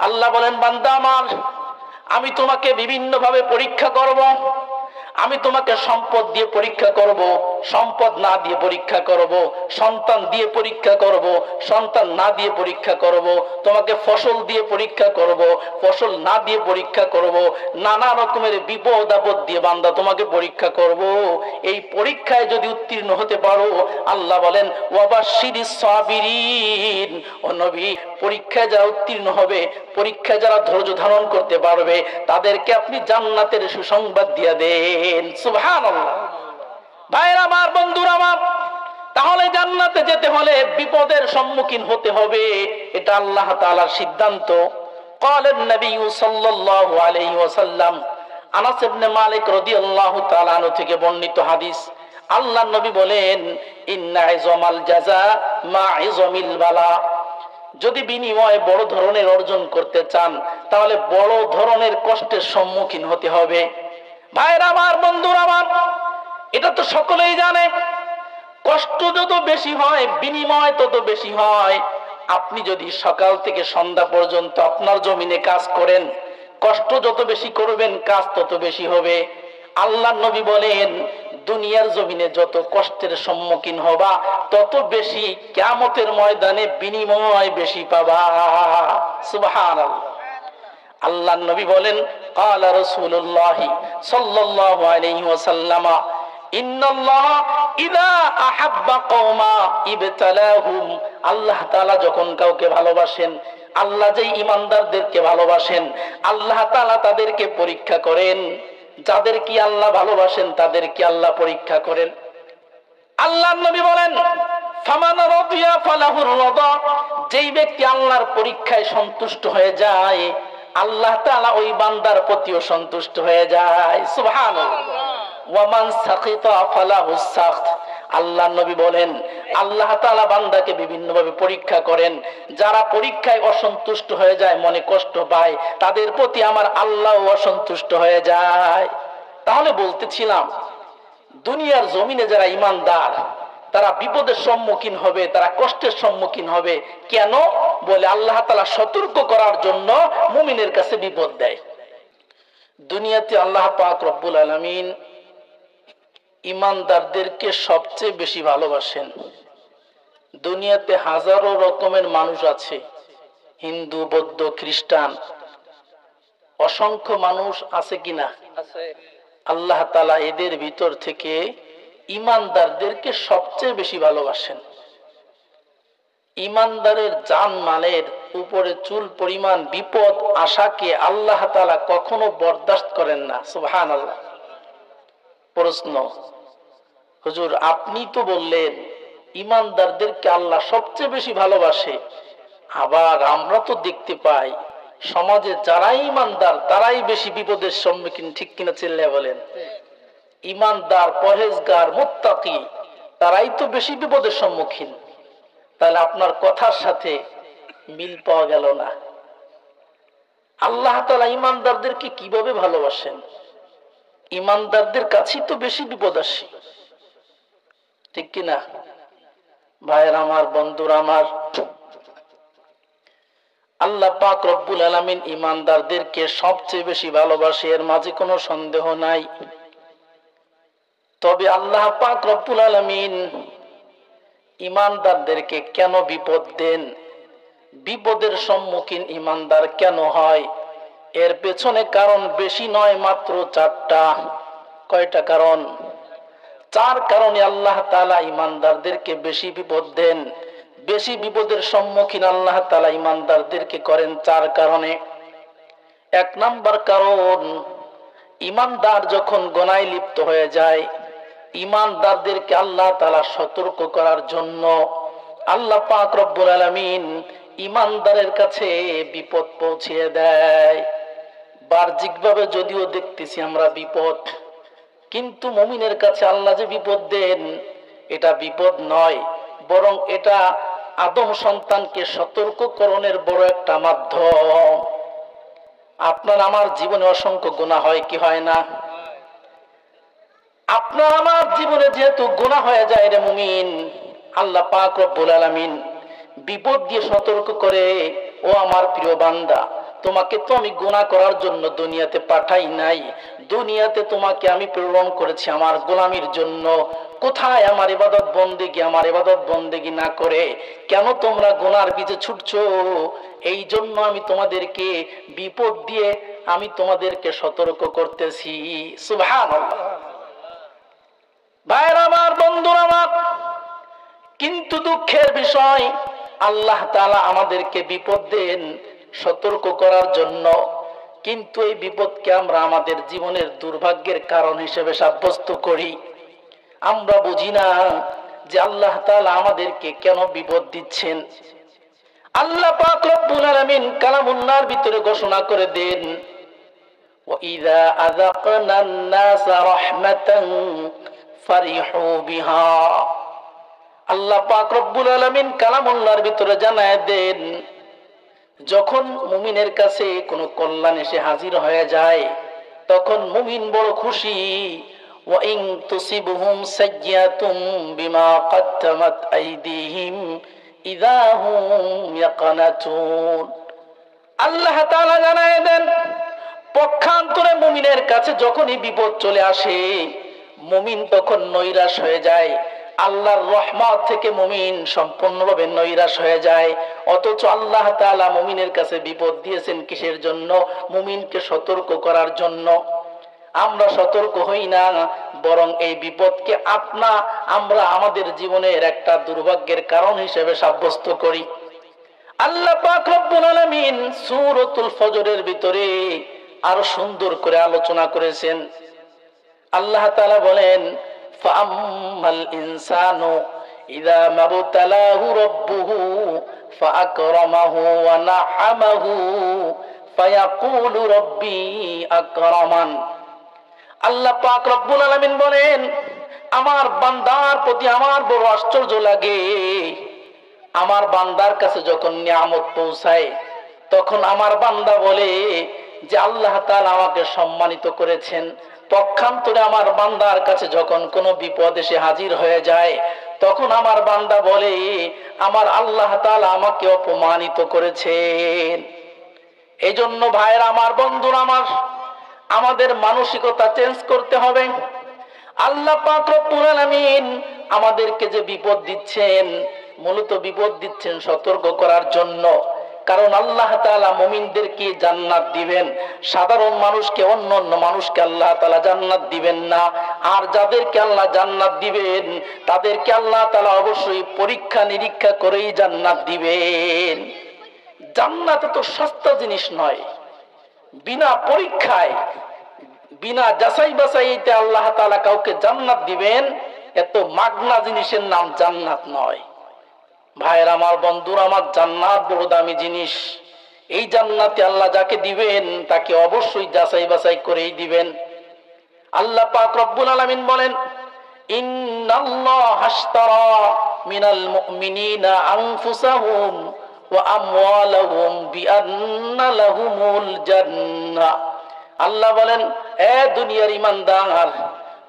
আল্লাহ বলেন, বান্দা আমার, আমি তোমাকে বিভিন্ন ভাবে পরীক্ষা করব। আমি তোমাকে সম্পদ দিয়ে পরীক্ষা করব, সম্পদ না দিয়ে পরীক্ষা করব, সন্তান দিয়ে পরীক্ষা করব, সন্তান না দিয়ে পরীক্ষা করব, তোমাকে ফসল দিয়ে পরীক্ষা করব, ফসল না দিয়ে পরীক্ষা করব, নানা রকমের বিপদ আপদ দিয়ে বান্দা তোমাকে পরীক্ষা করব। এই পরীক্ষায় যদি উত্তীর্ণ হতে পারো, আল্লাহ বলেন ওয়াবাশশিরিস সাবিরিন, ও নবী, পরীক্ষায় যারা উত্তীর্ণ হবে, পরীক্ষায় যারা ধৈর্য ধারণ করতে পারবে, তাদেরকে আপনি জান্নাতের সুসংবাদ দিয়ে দেন। সুবহানাল্লাহ। ভাইরা আমার, বন্ধুরা আমার, তাহলে জান্নাতে যেতে হলে বিপদের সম্মুখীন হতে হবে, এটা আল্লাহ তাআলার সিদ্ধান্ত। ক্বালেন নবী সাল্লাল্লাহু আলাইহি ওয়াসাল্লাম, আনাস ইবনে মালিক রাদিয়াল্লাহু তাআলা আনহু থেকে বর্ণিত হাদিস, আল্লাহর নবী বলেন, ইন্না ইযমাল জাযা মা ইযমিল বালা। যদি বিনিময় বড় ধরনের অর্জন করতে চান, তাহলে বড় ধরনের কষ্টের সম্মুখীন হতে হবে। ভাইরা আমার, বন্ধুরা আমার, এটা তো সকলেই জানে, কষ্ট যত বেশি হয় বিনিময় তত বেশি হয়। আপনি যদি সকাল থেকে সন্ধ্যা পর্যন্ত আপনার জমিনে কাজ করেন, কষ্ট যত বেশি করবেন কাজ তত বেশি হবে। আল্লাহর নবী বলেন, দুনিয়ার জমিনে যত কষ্টের সম্মুখীন হবা, তত বেশি কিয়ামতের ময়দানে বিনিময় বেশি পাবা। সুবহানাল্লাহ। আল্লাহর নবী বলেন, ক্বালা রাসূলুল্লাহ সাল্লাল্লাহু আলাইহি ওয়াসাল্লাম, ইন্নাল্লাহ ইযা আহাব্বা কওমা ইবতালাহুম। আল্লাহ তাআলা যখন কাউকে ভালোবাসেন, আল্লাহ যেই ঈমানদারদেরকে ভালোবাসেন, আল্লাহ তাআলা তাদেরকে পরীক্ষা করেন। যাদের কি আল্লাহ ভালোবাসেন তাদের কি আল্লাহ পরীক্ষা করেন। আল্লাহর নবী বলেন, ফামান রাদিয়া ফালাহুর রাদা। যেই ব্যক্তি আল্লাহর পরীক্ষায় সন্তুষ্ট হয়ে যায়, আল্লাহ তাআলা ওই বান্দার প্রতিও সন্তুষ্ট হয়ে যায়। সুবহানাল্লাহ। ওয়ামান সাখিতা ফালাহুস সাখত। আল্লাহর নবী বলেন, আল্লাহ তাআলা বান্দাকে বিভিন্ন ভাবে পরীক্ষা করেন। যারা পরীক্ষায় অসন্তুষ্ট হয়ে যায়, মনে কষ্ট পায়, তাদের প্রতি আমার আল্লাহ অসন্তুষ্ট হয়ে যায়। তাহলে বলতেছিলাম, দুনিয়ার জমিনে যারা ঈমানদার, তারা বিপদের সম্মুখীন হবে, তারা কষ্টের সম্মুখীন হবে। কেন? বলে আল্লাহ তাআলা সতর্ক করার জন্য মুমিনের কাছে বিপদ দেয়। দুনিয়াতে আল্লাহ পাক রব্বুল আলামিন ঈমানদারদেরকে সবচেয়ে বেশি ভালোবাসেন। দুনিয়াতে হাজারো রকমের মানুষ আছে, হিন্দু, বৌদ্ধ, খ্রিস্টান, অসংখ্য মানুষ আছে কিনা? আল্লাহ তাআলা এদের ভিতর থেকে ঈমানদারদেরকে সবচেয়ে বেশি ভালোবাসেন। ঈমানদারের জানমালের উপরে চুল পরিমাণ বিপদ আশাকে আল্লাহ তাআলা কখনো বরদাস্ত করেন না। সুবহানাল্লাহ। প্রশ্ন, হুজুর আপনি তো বললেন ঈমানদারদেরকে আল্লাহ সবচেয়ে বেশি ভালোবাসে, আবার আমরা তো দেখতে পাই সমাজে যারাই ঈমানদার তারাই বেশি বিপদের সম্মুখীন, ঠিক কিনা চিল্লায়া বলেন? ঈমানদার, পরহেজগার, মুত্তাকি তারাই তো বেশি বিপদের সম্মুখীন। তাহলে আপনার কথার সাথে মিল পাওয়া গেল না। আল্লাহ তাআলা ঈমানদারদেরকে কিভাবে ভালোবাসেন? ঈমানদারদের কাছেই তো বেশি বিপদ আসে, ঠিক কিনা? ভাইয়ের আমার, বন্ধুরা আমার, আল্লাহ পাক রব্বুল আলামিন ঈমানদারদেরকে সবচেয়ে বেশি ভালোবাসে, এর মাঝে কোনো সন্দেহ নাই। তবে আল্লাহ পাক রব্বুল আলামিন ঈমানদারদেরকে কেন বিপদ দেন, বিপদের সম্মুখীন ঈমানদার কেন হয়, এর পেছনে কারণ বেশি নয়, মাত্র 4টা। কয়টা কারণ? 4 কারণে আল্লাহ তাআলা ঈমানদারদেরকে বেশি বিপদ দেন। বেশি বিপদের সম্মুখীন আল্লাহ তাআলা ঈমানদারদেরকে করেন 4 কারণে। 1 নাম্বার কারণ, ঈমানদার যখন গুনাহে লিপ্ত হয়ে যায়, ঈমানদারদেরকে আল্লাহ তাআলা সতর্ক করার জন্য আল্লাহ পাক রব্বুল আলামিন ঈমানদারের কাছে বিপদ পৌঁছিয়ে দেয়। বাহ্যিকভাবে যদিও দেখতেছি আমরা বিপদ, কিন্তু মুমিনের কাছে আল্লাহ যে বিপদ দেন, এটা বিপদ নয়, বরং এটা আদম সন্তানকে সতর্ককরণের বড় একটা মাধ্যম। আপনার আমার জীবনে অসংখ্য গুনাহ হয় কি হয় না? আপনার আমার জীবনে যেহেতু গুনাহ হয়ে যায় রে মুমিন, আল্লাহ পাক রব্বুল আলামিন বিপদ দিয়ে সতর্ক করে, ও আমার প্রিয় বান্দা, তোমাকে তো আমি গুনাহ করার জন্য দুনিয়াতে পাঠাই নাই, দুনিয়াতে তোমাকে আমি প্রেরণ করেছি আমার গোলামির জন্য। কোথায় আমার ইবাদত বন্দেগী না করে কেন তোমরা গুনার পিছে ছুটছো? এই জন্য আমি তোমাদেরকে বিপদ দিয়ে আমি তোমাদেরকে সতর্ক করতেছি। সুবহানাল্লাহ। ভাইরা আমার, বন্ধুরা আমার, কিন্তু দুঃখের বিষয় আল্লাহ তাআলা আমাদেরকে বিপদ দেন সতর্ক করার জন্য, কিন্তু এই বিপদকে আমরা আমাদের জীবনের দুর্ভাগ্যের কারণ হিসেবে সাব্যস্ত করি। আমরা বুঝি না যে আল্লাহ তাআলা আমাদেরকে কেন বিপদ দিচ্ছেন। আল্লাহ পাক রব্বুল আলামিন কালামুন্নার ভিতরে ঘোষণা করে দেন, ওয়াইযা আযাকনান নাসা রাহমাতান ফারিহু বিহা। আল্লাহ পাক রব্বুল আলামিন কালামুল্লাহর ভিতরে জানায় দেন, যখন মুমিনের কাছে কোনো কল্যাণ এসে হাজির হয়ে যায় তখন মুমিন বড় খুশি। ওয়া ইন তুসিবহুম সাইয়্যাতুম বিমা কদ্দামাত আইদিহিম ইযা হুম ইয়াকনাতুন। আল্লাহ তাআলা জানায় দেন, পক্ষান্তরে মুমিনের কাছে যখনই বিপদ চলে আসে মুমিন তখন নৈরাশ হয়ে যায়। আল্লাহর রহমত থেকে মুমিন সম্পূর্ণভাবে নৈরাশ হয়ে যায়। অথচ আল্লাহ তাআলা মুমিনের কাছে বিপদ দিয়েছেন কিসের জন্য? মুমিনকে সতর্ক করার জন্য। আমরা সতর্ক হই না, বরং এই বিপদকে আমরা আমাদের জীবনের একটা দুর্ভাগ্যের কারণ হিসেবে সাব্যস্ত করি। আল্লাহ পাক রব্বুল আলামিন সূরাতুল ফজরের ভিতরে আরো সুন্দর করে আলোচনা করেছেন। আল্লাহ তাআলা বলেন, ফাআম্মাল ইনসানু ইযা মাবতালাহু রাব্বুহু ফাআকরামাহু ওয়া না'আমাহু ফায়াকুলু রাব্বি আকরামান। আল্লাহ পাক রব্বুল আলামিন বলেন, আমার বান্দার প্রতি আমার বড় আশ্চর্য লাগে। আমার বান্দার কাছে যখন নিয়ামত পৌঁছায় তখন আমার বান্দা বলে যে আল্লাহ তাআলা আমাকে সম্মানিত করেছেন। পক্ষান্তরে আমার বান্দার কাছে যখন কোনো বিপদ এসে হাজির হয়ে যায় তখন আমার বান্দা বলে আমার আল্লাহ তাআলা আমাকে অপমানিত করেছেন। এই জন্য ভাইরা আমার, বন্ধুরা আমার, আমাদের মানসিকতা চেঞ্জ করতে হবে। আল্লাহ পাক রব্বুল আলামিন আমাদেরকে যে বিপদ দিচ্ছেন, মূলত বিপদ দিচ্ছেন সতর্ক করার জন্য। কারণ আল্লাহ তাআলা মুমিনদেরকে জান্নাত দিবেন, সাধারণ মানুষকে, অন্য মানুষকে আল্লাহ তাআলা জান্নাত দিবেন না। আর যাদেরকে আল্লাহ জান্নাত দিবেন তাদেরকে আল্লাহ তাআলা অবশ্যই পরীক্ষা নিরীক্ষা করেই জান্নাত দিবেন। জান্নাত তো সস্তা জিনিস নয়। বিনা পরীক্ষায়, বিনা যাচাই বাছাইতে আল্লাহ তাআলা কাউকে জান্নাত দিবেন, এত মাগনা জিনিসের নাম জান্নাত নয়। ভাইরা আমার, বন্ধুরা আমার, জান্নাত বড় দামি জিনিস। এই জান্নাতে আল্লাহ যাকে দিবেন তাকে অবশ্যই যাচাই বাছাই করেই দিবেন। আল্লাহ পাক রব্বুল আলামিন বলেন, ইন্নাল্লাহা আশতারা মিনাল মুমিনিনা আনফুসাহুম ওয়া আমওয়ালাহুম বিআন্না লাহুমুল জান্নাহ। আল্লাহ বলেন, এ দুনিয়ার ঈমানদার,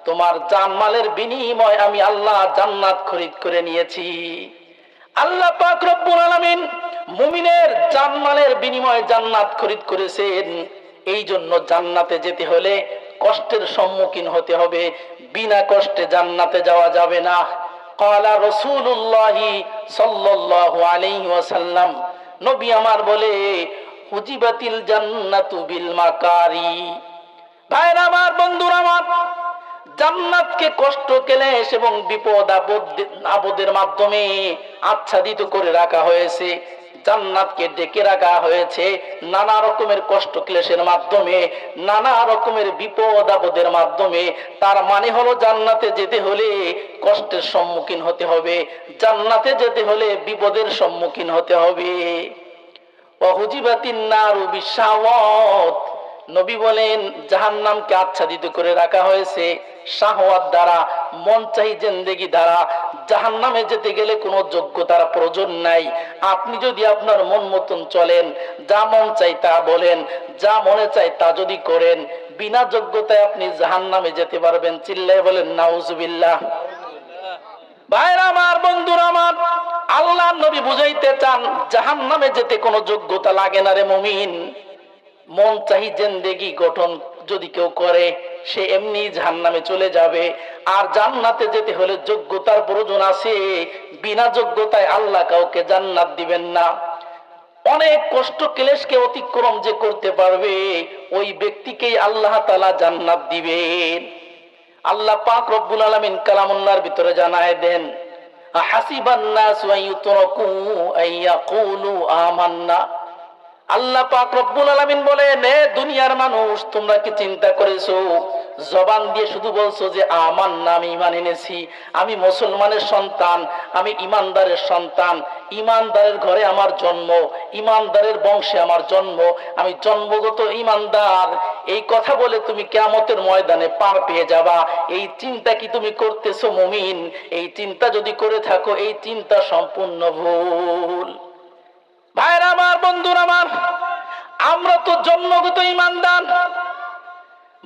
তোমার জানমালের বিনিময়ে আমি আল্লাহ জান্নাত খরিদ করে নিয়েছি। আল্লাহ পাক রব্বুল আলামিন মুমিনের জানমালের বিনিময়ে জান্নাত খরিদ করেছেন। এই জন্য জান্নাতে যেতে হলে কষ্টের সম্মুখীন হতে হবে, বিনা কষ্টে জান্নাতে যাওয়া যাবে না। ক্বালা রাসূলুল্লাহি সাল্লাল্লাহু আলাইহি ওয়াসাল্লাম, নবী আমার বলে, হুজিবাতিল জান্নাতু বিল মাকারি। ভাইরা আমার, বন্ধুরা আমার, জান্নাতকে কষ্ট, ক্লেশ এবং বিপদ আপদের মাধ্যমে আচ্ছাদিত করে রাখা হয়েছে। জান্নাতকে ডেকে রাখা হয়েছে নানা রকমের কষ্ট ক্লেশের মাধ্যমে, নানা রকমের বিপদ আপদের মাধ্যমে। তার মানে হলো জান্নাতে যেতে হলে কষ্টের সম্মুখীন হতে হবে, জান্নাতে যেতে হলে বিপদের সম্মুখীন হতে হবে। ওয়া হুজিবাতিন নারু বিশাওয়াত। নবী বলেন, জাহান্নামকে আচ্ছাদিত করে রাখা হয়েছে শাহওয়াত দ্বারা, মন চাই জিন্দেগি দ্বারা। জাহান্নামে যেতে গেলে কোনো যোগ্যতার প্রয়োজন নাই। আপনি যদি আপনার মন মতন চলেন, যা মন চাই তা বলেন, যা মনে চাই তা যদি করেন, বিনা যোগ্যতায় আপনি জাহান্নামে যেতে পারবেন। চিল্লায় বলেন নাউজুবিল্লাহ। ভাইরা আমার, বন্ধুরা আমার, আল্লাহর নবী বুঝাইতে চান জাহান্নামে যেতে কোনো যোগ্যতা লাগে না রে মুমিন। মন চাহি জিন্দেগি গঠন যদি কেউ করে সে এমনি জাহান্নামে চলে যাবে। আর জান্নাতে যেতে হলে যোগ্যতার প্রয়োজন আছে, বিনা যোগ্যতায় আল্লাহ কাউকে জান্নাত দিবেন না। অনেক কষ্ট ক্লেশকে অতিক্রম যে করতে পারবে ওই ব্যক্তিকেই আল্লাহ তাআলা জান্নাত দিবেন। আল্লাহ পাক রব্বুল আলামিন কালামুল্লাহর ভিতরে জানায় দেন, হাসিবান নাস ওয়া ইউতরাকু আইয়াকুলু আমান্না। আল্লাহ পাক রব্বুল আলামিন বলেন, হে দুনিয়ার মানুষ, তোমরা কি চিন্তা করেছো জবান দিয়ে শুধু বলছো যে আমান্না, আমি ঈমান এনেছি, আমি মুসলমানের সন্তান, আমি ঈমানদারের সন্তান, ঈমানদারের ঘরে আমার জন্ম, ঈমানদারের বংশে আমার জন্ম, আমি জন্মগত ঈমানদার, এই কথা বলে তুমি কিয়ামতের ময়দানে পার পেয়ে যাবা, এই চিন্তা কি তুমি করতেছো মুমিন? এই চিন্তা যদি করে থাকো, এই চিন্তা সম্পূর্ণ ভুল। ভাইরা আমার, বন্ধুরা আমার, আমরা তো জন্মগত ঈমানদার,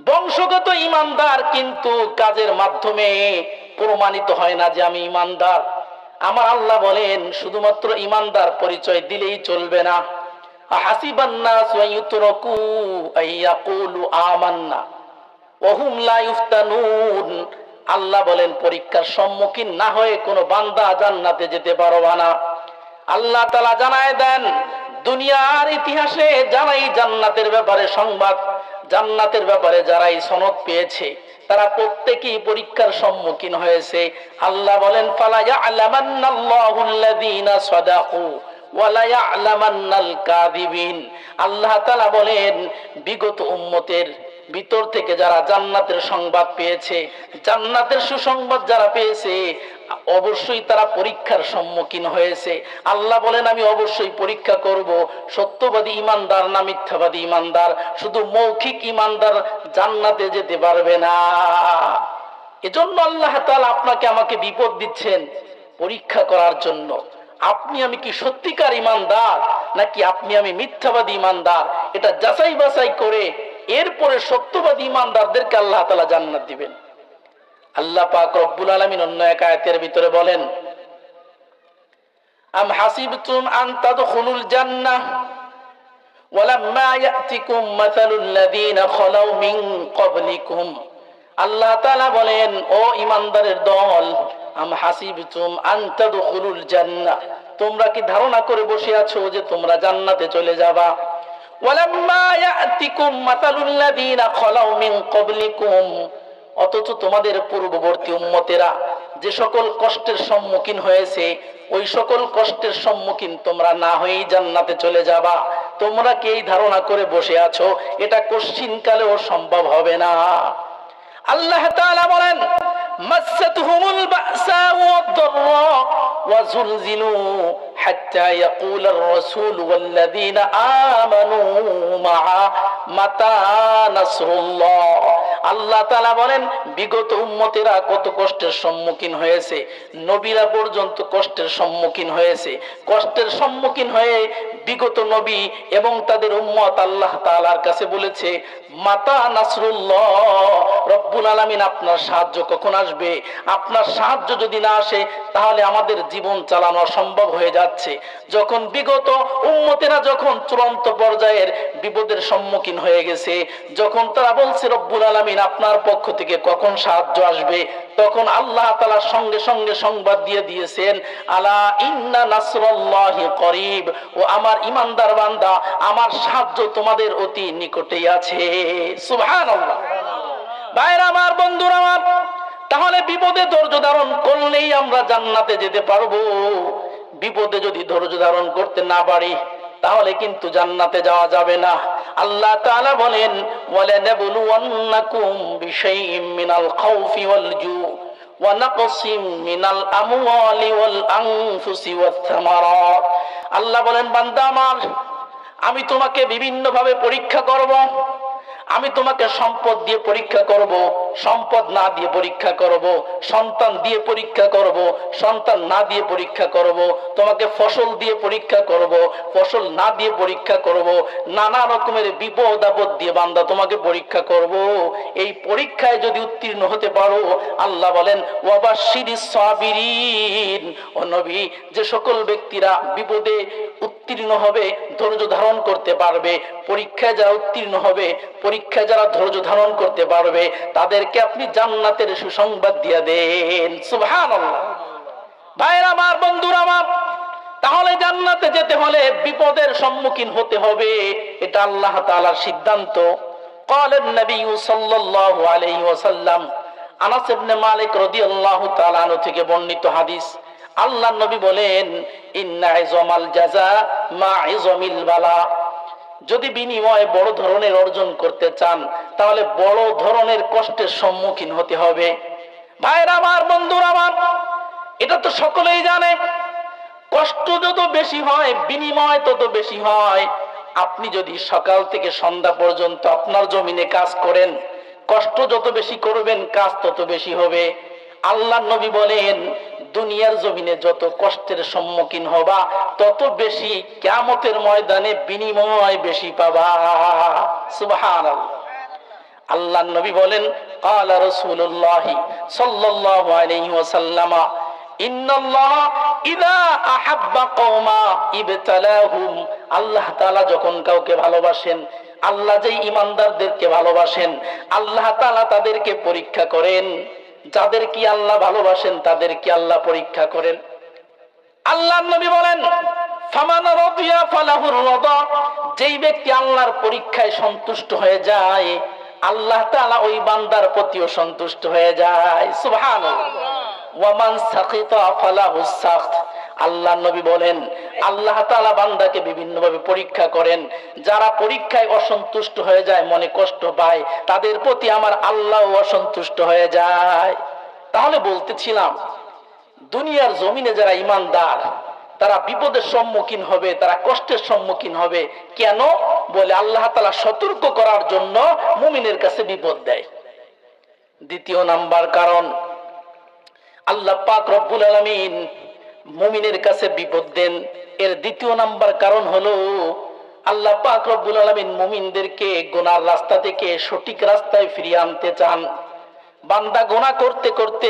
বংশগত ঈমানদার, কিন্তু কাজের মাধ্যমে প্রমাণিত হয় না যে আমি ঈমানদার। আমার আল্লাহ বলেন শুধুমাত্র ঈমানদার পরিচয় দিলেই চলবে না। হাসিবান নাস ওয়া ইউতরাকু আইয়াকুলু আমান্না ওয়া হুম লা ইফতানুন। আল্লাহ বলেন পরীক্ষার সম্মুখীন না হয়ে কোনো বান্দা জান্নাতে যেতে পারবে না। আল্লাহ তাআলা জানায় দেন দুনিয়ার ইতিহাসে যারাই জান্নাতের ব্যাপারে সংবাদ, জান্নাতের ব্যাপারে যারাই সনদ পেয়েছে তারা প্রত্যেকেই পরীক্ষার সম্মুখীন হয়েছে। আল্লাহ বলেন ফালা ইয়ালামান্নাল্লাহুল্লাযীনা সাদাকু ওয়া লা ইয়ালামান্নাল কাযিবিন। আল্লাহ তাআলা বলেন বিগত উম্মতের ভিতর থেকে যারা জান্নাতের সংবাদ পেয়েছে, জান্নাতের সুসংবাদ যারা পেয়েছে, অবশ্যই তারা পরীক্ষার সম্মুখীন হয়েছে। আল্লাহ বলেন আমি অবশ্যই পরীক্ষা করব সত্যবাদী ঈমানদার না মিথ্যাবাদী ঈমানদার। শুধু মৌখিক ঈমানদার জান্নাতে যেতে পারবে না। এজন্য আল্লাহ তাআলা আপনাকে আমাকে বিপদ দিচ্ছেন পরীক্ষা করার জন্য। আপনি আমি কি সত্যিকার ঈমানদার নাকি আপনি আমি মিথ্যাবাদী ঈমানদার, এটা যাচাই বাছাই করে এরপরে সত্যবাদী ঈমানদারদেরকে আল্লাহ তাআলা জান্নাত দিবেন। আল্লাহ পাক রব্বুল আলামিন অন্য এক আয়াতের ভিতরে বলেন, আম হাসিবতুম আন তাদখুলুল জান্নাহ ওয়ালাম্মা ইয়াতিকুম মাসালুল লাযীনা খালাউ মিন ক্বাবলিকুম। আল্লাহ তাআলা বলেন ও ঈমানদারের দল, আম হাসিবতুম আন তাদখুলুল জান্নাহ, তোমরা কি ধারণা করে বসে আছো যে তোমরা জান্নাতে চলে যাবা? ওয়ালাম্মা ইয়াতিকুম মাসালুল লাযীনা খালাউ মিন ক্বাবলিকুম, অথচ তোমাদের পূর্ববর্তী উম্মতেরা যে সকল কষ্টের সম্মুখীন হয়েছে ওই সকল কষ্টের সম্মুখীন তোমরা না হয়েই জান্নাতে চলে যাবা। তোমরা কি এই ধারণা করে বসে আছো? এটা কোশ্চিনকালেও সম্ভব হবে না। আল্লাহ তাআলা বলেন মাসসাতুহুমুল বাসা ওয়াদ-দাররা ওয়া যুলজিলু হাত্তা ইয়াকুলার রাসূল ওয়াল্লাযীনা আমানু মাআ মাতা নাসরুল্লাহ। আল্লাহ তাআলা বলেন বিগত উম্মতেরা কত কষ্টের সম্মুখীন হয়েছে, নবীরা পর্যন্ত কষ্টের সম্মুখীন হয়েছে। কষ্টের সম্মুখীন হয়ে বিগত নবী এবং তাদের উম্মত আল্লাহ তাআলার কাছে বলেছে মাতা নাসরুল্লাহ, রব্বুল আলামিন আপনার সাহায্য কখন আসবে? আপনার সাহায্য যদি না আসে তাহলে আমাদের জীবন চালানো অসম্ভব হয়ে যাচ্ছে। যখন বিগত উম্মতেরা যখন চূড়ান্ত পর্যায়ের বিপদের সম্মুখীন হয়ে গেছে, যখন তারা বলছে রব্বুল আলামিন আপনার পক্ষ থেকে কখন সাহায্য আসবে, তখন আল্লাহ তাআলা সঙ্গে সঙ্গে সংবাদ দিয়ে দিয়েছেন আলা ইন্না নাসরুল্লাহি করিব, ও আমার ঈমানদার বান্দা আমার সাহায্য তোমাদের অতি নিকটেই আছে। সুবহানাল্লাহ। ভাইরা আমার, বন্ধুরা আমার, তাহলে বিপদে ধৈর্য ধারণ করলেই আমরা জান্নাতে যেতে পারবো। বিপদে যদি ধৈর্য ধারণ করতে না পারি তাহলে কিন্তু জান্নাতে যাওয়া যাবে না। আল্লাহ তাআলা বলেন ওয়ালানাবলুওয়ান্নাকুম বিশাইইম মিনাল খাউফি ওয়াল জু ওয়া নাকসিম মিনাল আমওয়ালি ওয়াল আনফুসি ওয়াত থামারাত। আল্লাহ বলেন বান্দা আমার, আমি তোমাকে বিভিন্ন ভাবে পরীক্ষা করব। আমি তোমাকে সম্পদ দিয়ে পরীক্ষা করব, সম্পদ না দিয়ে পরীক্ষা করব, সন্তান দিয়ে পরীক্ষা করব, সন্তান না দিয়ে পরীক্ষা করব, তোমাকে ফসল দিয়ে পরীক্ষা করব, ফসল না দিয়ে পরীক্ষা করব, নানা রকমের বিপদ আপদ দিয়ে বান্দা তোমাকে পরীক্ষা করব। এই পরীক্ষায় যদি উত্তীর্ণ হতে পারো, আল্লাহ বলেন ওয়াবাশশিরিস সাবিরিন, ও নবী যে সকল ব্যক্তিরা বিপদে উত্তীর্ণ হবে ধৈর্য ধারণ করতে পারবে, পরীক্ষায় যারা উত্তীর্ণ হবে, পরীক্ষায় যারা ধৈর্য ধারণ করতে পারবে, তাদেরকে আপনি জান্নাতের সুসংবাদ দিয়ে দেন। সুবহানাল্লাহ। ভাইরা আমার, বন্ধুরা আমার, তাহলে জান্নাতে যেতে হলে বিপদের সম্মুখীন হতে হবে, এটা আল্লাহ তাআলার সিদ্ধান্ত। ক্বালেন নবী সাল্লাল্লাহু আলাইহি ওয়াসাল্লাম, আনাস ইবনে মালিক রাদিয়াল্লাহু তাআলা আনহু থেকে বর্ণিত হাদিস, আল্লাহর নবী বলেন, ইন্না ইযমাল জাযা মা ইযমিল বালা। যদি বিনিময় বড় ধরনের অর্জন করতে চান, তাহলে বড় ধরনের কষ্টের সম্মুখীন হতে হবে। ভাইরা আমার, বন্ধুরা আমার, এটা তো সকলেই জানে, কষ্ট যত বেশি হয় বিনিময় তত বেশি হয়। আপনি যদি সকাল থেকে সন্ধ্যা পর্যন্ত আপনার জমিনে কাজ করেন, কষ্ট যত বেশি করবেন কাজ তত বেশি হবে। আল্লাহর নবী বলেন, দুনিয়ার জমিনে যত কষ্টের সম্মুখীন হবা তত বেশি কিয়ামতের ময়দানে বিনিময় বেশি পাবা। সুবহানাল্লাহ। আল্লাহর নবী বলেন, ক্বালা রাসূলুল্লাহ সাল্লাল্লাহু আলাইহি ওয়াসাল্লাম, ইন্নাল্লাহ ইযা আহাব্বা কওমা ইবতালাহুম। আল্লাহ তাআলা যখন কাউকে ভালোবাসেন, আল্লাহ যেই ঈমানদারদেরকে ভালোবাসেন, আল্লাহ তাআলা তাদেরকে পরীক্ষা করেন। যাদের কি আল্লাহ ভালোবাসেন তাদের কি আল্লাহ পরীক্ষা করেন। আল্লাহর নবী বলেন, ফামান রাদিয়া ফালাহুর রাদা। যেই ব্যক্তি আল্লাহর পরীক্ষায় সন্তুষ্ট হয়ে যায়, আল্লাহ তাআলা ওই বান্দার প্রতিও সন্তুষ্ট হয়ে যায়। সুবহানাল্লাহ। ওয়ামান সাকিতা ফালাহুস সাখত। আল্লাহর নবী বলেন, আল্লাহ তাআলা বান্দাকে বিভিন্ন ভাবে পরীক্ষা করেন। যারা পরীক্ষায় অসন্তুষ্ট হয়ে যায়, মনে কষ্ট পায়, তাদের প্রতি আমার আল্লাহ অসন্তুষ্ট হয়ে যায়। তাহলে বলতেছিলাম, দুনিয়ার জমিনে যারা ঈমানদার, তারা বিপদের সম্মুখীন হবে, তারা কষ্টের সম্মুখীন হবে। কেন? বলে আল্লাহ তাআলা সতর্ক করার জন্য মুমিনের কাছে বিপদ দেয়। দ্বিতীয় নাম্বার কারণ, আল্লাহ পাক রব্বুল আলামিন মুমিনের কাছে বিপদ দেন। এর দ্বিতীয় নাম্বার কারণ হলো, আল্লাহ পাক রব্বুল আলামিন মুমিনদেরকে গুনার রাস্তা থেকে সঠিক রাস্তায় ফিরিয়ে আনতে চান। বান্দা গুনাহ করতে করতে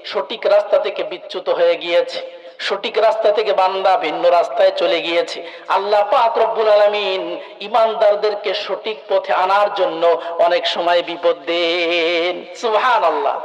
সঠিক রাস্তা থেকে বিচ্যুত হয়ে গিয়েছে, সঠিক রাস্তা থেকে বান্দা ভিন্ন রাস্তায় চলে গিয়েছে। আল্লাহ পাক রব্বুল আলামিন ঈমানদারদেরকে সঠিক পথে আনার জন্য অনেক সময় বিপদ দেন। সুবহানাল্লাহ।